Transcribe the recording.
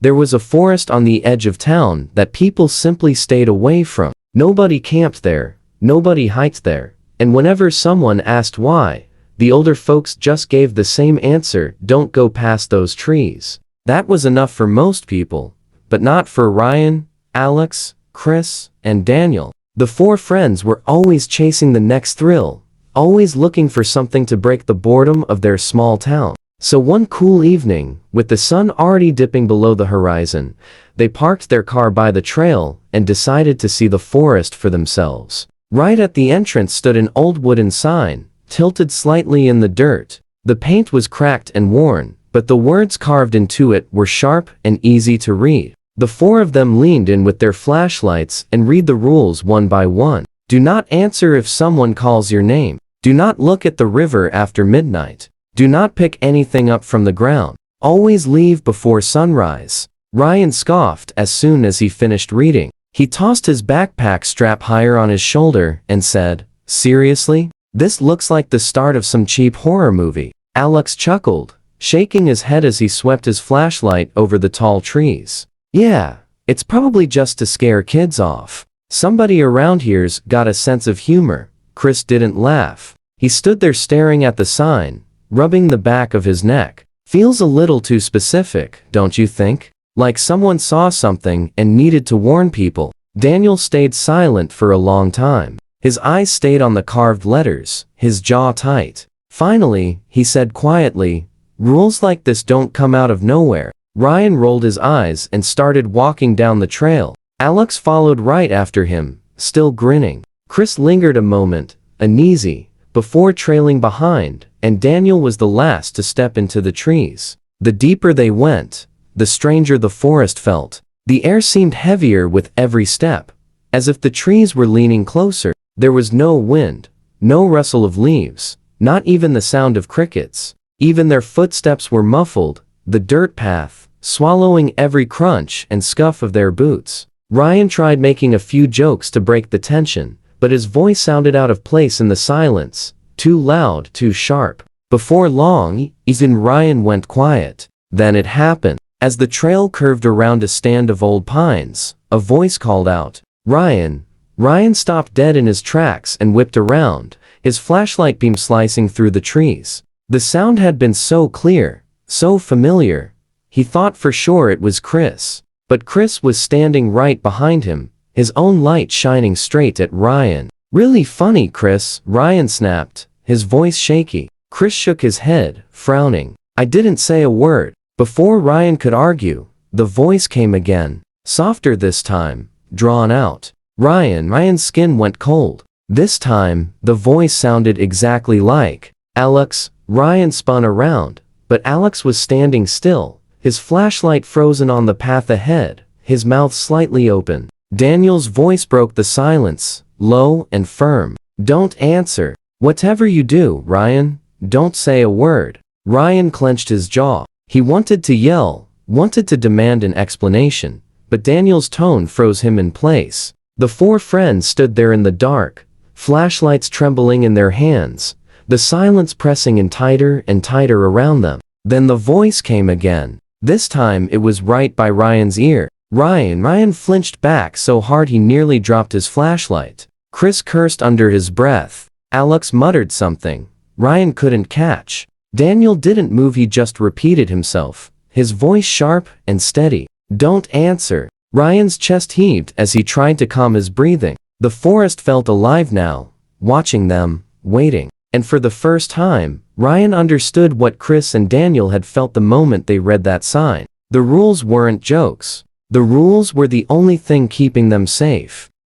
There was a forest on the edge of town that people simply stayed away from. Nobody camped there, nobody hiked there, and whenever someone asked why, the older folks just gave the same answer: don't go past those trees. That was enough for most people, but not for Ryan, Alex, Chris, and Daniel. The four friends were always chasing the next thrill, always looking for something to break the boredom of their small town. So one cool evening, with the sun already dipping below the horizon, they parked their car by the trail and decided to see the forest for themselves. Right at the entrance stood an old wooden sign, tilted slightly in the dirt. The paint was cracked and worn, but the words carved into it were sharp and easy to read. The four of them leaned in with their flashlights and read the rules one by one. Do not answer if someone calls your name. Do not look at the river after midnight. Do not pick anything up from the ground. Always leave before sunrise. Ryan scoffed as soon as he finished reading. He tossed his backpack strap higher on his shoulder and said, "Seriously? This looks like the start of some cheap horror movie." Alex chuckled, shaking his head as he swept his flashlight over the tall trees. "Yeah, it's probably just to scare kids off. Somebody around here's got a sense of humor." Chris didn't laugh. He stood there staring at the sign, rubbing the back of his neck. "Feels a little too specific, don't you think? Like someone saw something and needed to warn people." Daniel stayed silent for a long time. His eyes stayed on the carved letters, his jaw tight. Finally, he said quietly, "Rules like this don't come out of nowhere." Ryan rolled his eyes and started walking down the trail. Alex followed right after him, still grinning. Chris lingered a moment, uneasy, before trailing behind, and Daniel was the last to step into the trees. The deeper they went, the stranger the forest felt. The air seemed heavier with every step, as if the trees were leaning closer. There was no wind, no rustle of leaves, not even the sound of crickets. Even their footsteps were muffled, the dirt path, swallowing every crunch and scuff of their boots. Ryan tried making a few jokes to break the tension, but his voice sounded out of place in the silence, too loud, too sharp. Before long, even Ryan went quiet. Then it happened. As the trail curved around a stand of old pines, a voice called out, "Ryan." Ryan stopped dead in his tracks and whipped around, his flashlight beam slicing through the trees. The sound had been so clear, so familiar. He thought for sure it was Chris. But Chris was standing right behind him, his own light shining straight at Ryan. "Really funny, Chris," Ryan snapped, his voice shaky. Chris shook his head, frowning. "I didn't say a word." Before Ryan could argue, the voice came again, softer this time, drawn out. Ryan's skin went cold. This time, the voice sounded exactly like Alex. Ryan spun around, but Alex was standing still, his flashlight frozen on the path ahead, his mouth slightly open. Daniel's voice broke the silence, low and firm. "Don't answer. Whatever you do, Ryan, don't say a word." Ryan clenched his jaw. He wanted to yell, wanted to demand an explanation, but Daniel's tone froze him in place. The four friends stood there in the dark, flashlights trembling in their hands, the silence pressing in tighter and tighter around them. Then the voice came again. This time it was right by Ryan's ear. Ryan flinched back so hard he nearly dropped his flashlight. Chris cursed under his breath. Alex muttered something Ryan couldn't catch. Daniel didn't move, he just repeated himself, his voice sharp and steady. "Don't answer." Ryan's chest heaved as he tried to calm his breathing. The forest felt alive now, watching them, waiting. And for the first time, Ryan understood what Chris and Daniel had felt the moment they read that sign. The rules weren't jokes. The rules were the only thing keeping them safe.